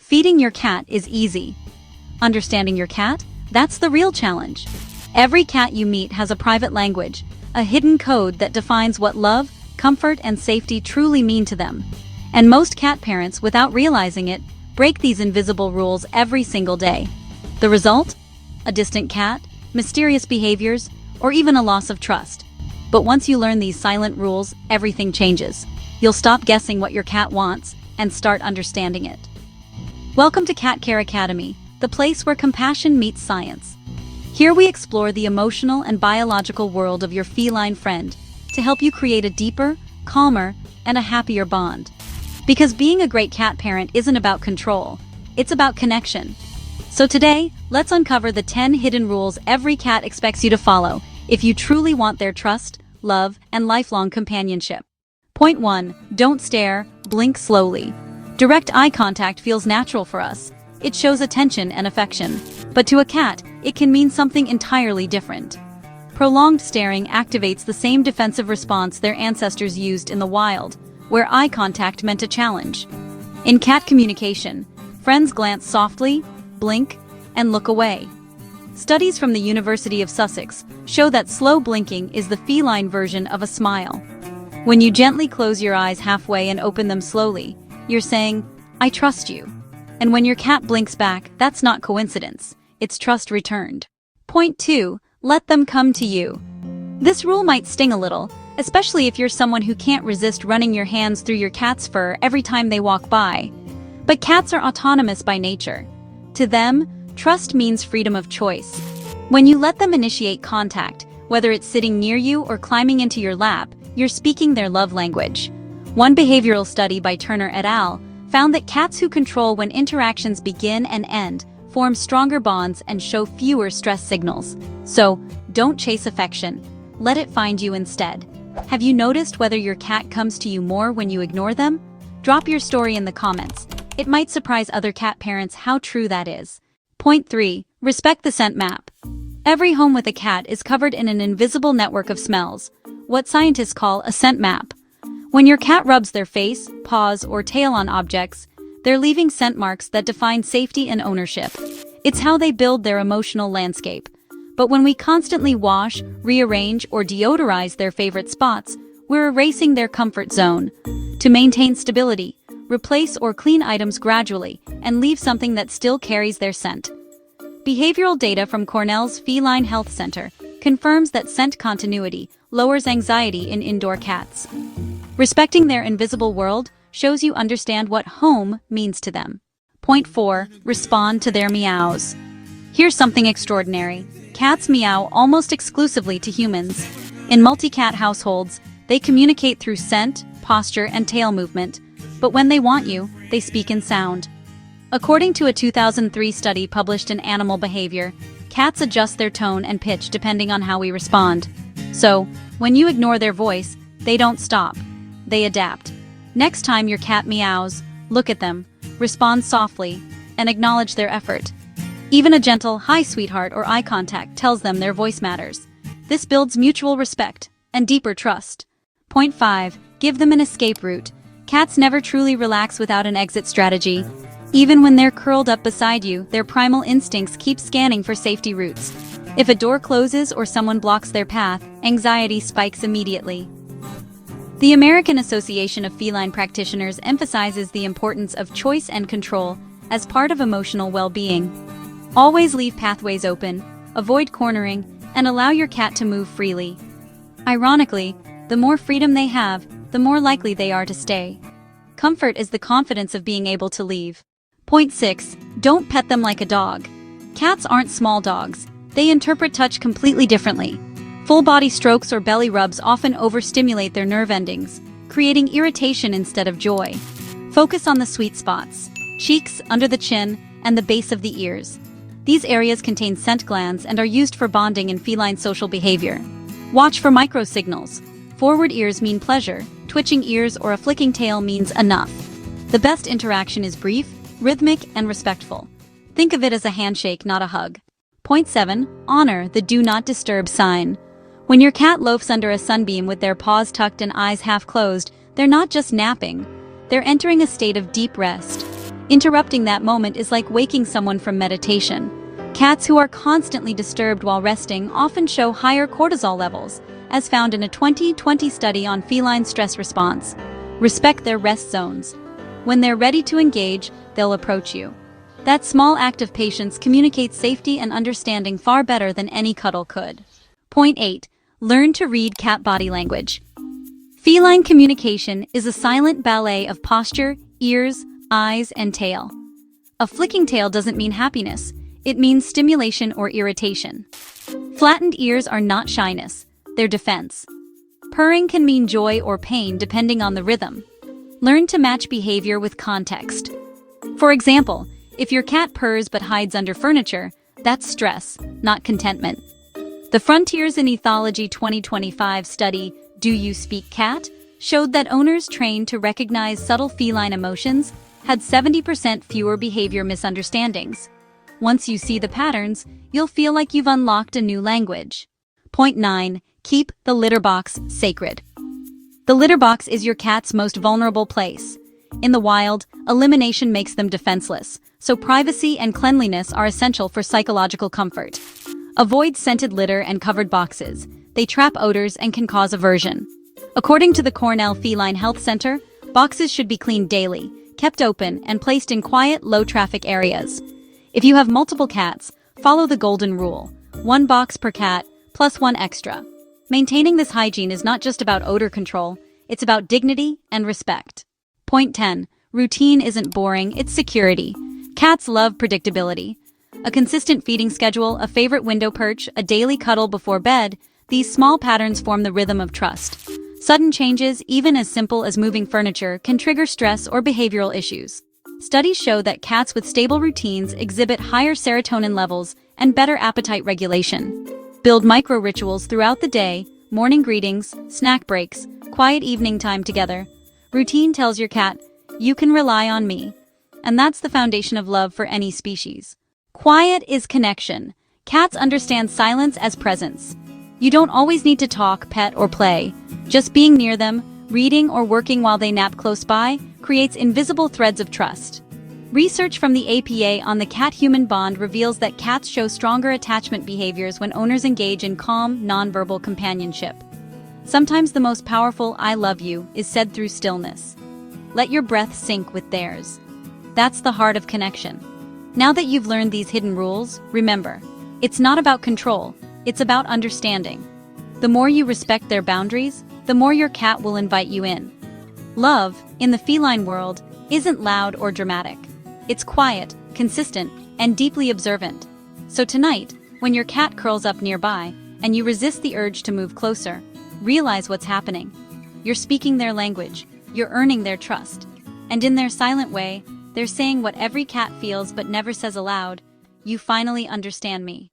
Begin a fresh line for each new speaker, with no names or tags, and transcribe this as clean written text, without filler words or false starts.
Feeding your cat is easy. Understanding your cat? That's the real challenge. Every cat you meet has a private language, a hidden code that defines what love, comfort, and safety truly mean to them. And most cat parents, without realizing it, break these invisible rules every single day. The result? A distant cat, mysterious behaviors, or even a loss of trust. But once you learn these silent rules, everything changes. You'll stop guessing what your cat wants and start understanding it. Welcome to Cat Care Academy, the place where compassion meets science. Here we explore the emotional and biological world of your feline friend to help you create a deeper, calmer, and a happier bond. Because being a great cat parent isn't about control, it's about connection. So today, let's uncover the 10 hidden rules every cat expects you to follow if you truly want their trust, love, and lifelong companionship. Point 1. Don't stare, blink slowly. Direct eye contact feels natural for us. It shows attention and affection. But to a cat, it can mean something entirely different. Prolonged staring activates the same defensive response their ancestors used in the wild, where eye contact meant a challenge. In cat communication, friends glance softly, blink, and look away. Studies from the University of Sussex show that slow blinking is the feline version of a smile. When you gently close your eyes halfway and open them slowly, you're saying, "I trust you." And when your cat blinks back, that's not coincidence. It's trust returned. Point 2. Let them come to you. This rule might sting a little, especially if you're someone who can't resist running your hands through your cat's fur every time they walk by. But cats are autonomous by nature. To them, trust means freedom of choice. When you let them initiate contact, whether it's sitting near you or climbing into your lap, you're speaking their love language. One behavioral study by Turner et al. Found that cats who control when interactions begin and end form stronger bonds and show fewer stress signals. So, don't chase affection. Let it find you instead. Have you noticed whether your cat comes to you more when you ignore them? Drop your story in the comments. It might surprise other cat parents how true that is. Point 3. Respect the scent map. Every home with a cat is covered in an invisible network of smells, what scientists call a scent map. When your cat rubs their face, paws, or tail on objects, they're leaving scent marks that define safety and ownership. It's how they build their emotional landscape. But when we constantly wash, rearrange, or deodorize their favorite spots, we're erasing their comfort zone. To maintain stability, replace or clean items gradually and leave something that still carries their scent. Behavioral data from Cornell's Feline Health Center confirms that scent continuity lowers anxiety in indoor cats. Respecting their invisible world shows you understand what home means to them. Point 4. Respond to their meows. Here's something extraordinary. Cats meow almost exclusively to humans. In multi-cat households, they communicate through scent, posture, and tail movement. But when they want you, they speak in sound. According to a 2003 study published in Animal Behavior, cats adjust their tone and pitch depending on how we respond. So, when you ignore their voice, they don't stop. They adapt. Next time your cat meows, look at them, respond softly, and acknowledge their effort. Even a gentle "hi sweetheart" or eye contact tells them their voice matters. This builds mutual respect and deeper trust. Point 5. Give them an escape route. Cats never truly relax without an exit strategy. Even when they're curled up beside you, their primal instincts keep scanning for safety routes. If a door closes or someone blocks their path, anxiety spikes immediately. The American Association of Feline Practitioners emphasizes the importance of choice and control as part of emotional well-being. Always leave pathways open, avoid cornering, and allow your cat to move freely. Ironically, the more freedom they have, the more likely they are to stay. Comfort is the confidence of being able to leave. Point 6. Don't pet them like a dog. Cats aren't small dogs. They interpret touch completely differently. Full-body strokes or belly rubs often overstimulate their nerve endings, creating irritation instead of joy. Focus on the sweet spots: cheeks, under the chin, and the base of the ears. These areas contain scent glands and are used for bonding in feline social behavior. Watch for micro-signals. Forward ears mean pleasure, twitching ears or a flicking tail means enough. The best interaction is brief, rhythmic, and respectful. Think of it as a handshake, not a hug. Point 7. Honor the do not disturb sign. When your cat loafs under a sunbeam with their paws tucked and eyes half closed, they're not just napping. They're entering a state of deep rest. Interrupting that moment is like waking someone from meditation. Cats who are constantly disturbed while resting often show higher cortisol levels, as found in a 2020 study on feline stress response. Respect their rest zones. When they're ready to engage, they'll approach you. That small act of patience communicates safety and understanding far better than any cuddle could. Point 8. Learn to read cat body language. Feline communication is a silent ballet of posture, ears, eyes, and tail. A flicking tail doesn't mean happiness. It means stimulation or irritation. Flattened ears are not shyness, they're defense. Purring can mean joy or pain depending on the rhythm. Learn to match behavior with context. For example, if your cat purrs but hides under furniture, that's stress, not contentment. The Frontiers in Ethology 2025 study, Do You Speak Cat?, showed that owners trained to recognize subtle feline emotions had 70% fewer behavior misunderstandings. Once you see the patterns, you'll feel like you've unlocked a new language. Point 9. Keep the litter box sacred. The litter box is your cat's most vulnerable place. In the wild, elimination makes them defenseless, so privacy and cleanliness are essential for psychological comfort. Avoid scented litter and covered boxes. They trap odors and can cause aversion. According to the Cornell Feline Health Center, boxes should be cleaned daily, kept open, and placed in quiet, low-traffic areas. If you have multiple cats, follow the golden rule: 1 box per cat, plus 1 extra. Maintaining this hygiene is not just about odor control, it's about dignity and respect. Point 10. Routine isn't boring, it's security. Cats love predictability. A consistent feeding schedule, a favorite window perch, a daily cuddle before bed, these small patterns form the rhythm of trust. Sudden changes, even as simple as moving furniture, can trigger stress or behavioral issues. Studies show that cats with stable routines exhibit higher serotonin levels and better appetite regulation. Build micro-rituals throughout the day: morning greetings, snack breaks, quiet evening time together. Routine tells your cat, you can rely on me. And that's the foundation of love for any species. Quiet is connection. Cats understand silence as presence. You don't always need to talk, pet, or play. Just being near them, reading or working while they nap close by, creates invisible threads of trust. Research from the APA on the cat-human bond reveals that cats show stronger attachment behaviors when owners engage in calm, nonverbal companionship. Sometimes the most powerful "I love you" is said through stillness. Let your breath sync with theirs. That's the heart of connection. Now that you've learned these hidden rules, remember, it's not about control, it's about understanding. The more you respect their boundaries, the more your cat will invite you in. Love, in the feline world, isn't loud or dramatic. It's quiet, consistent, and deeply observant. So tonight, when your cat curls up nearby, and you resist the urge to move closer, realize what's happening. You're speaking their language, you're earning their trust. And in their silent way, they're saying what every cat feels but never says aloud: you finally understand me.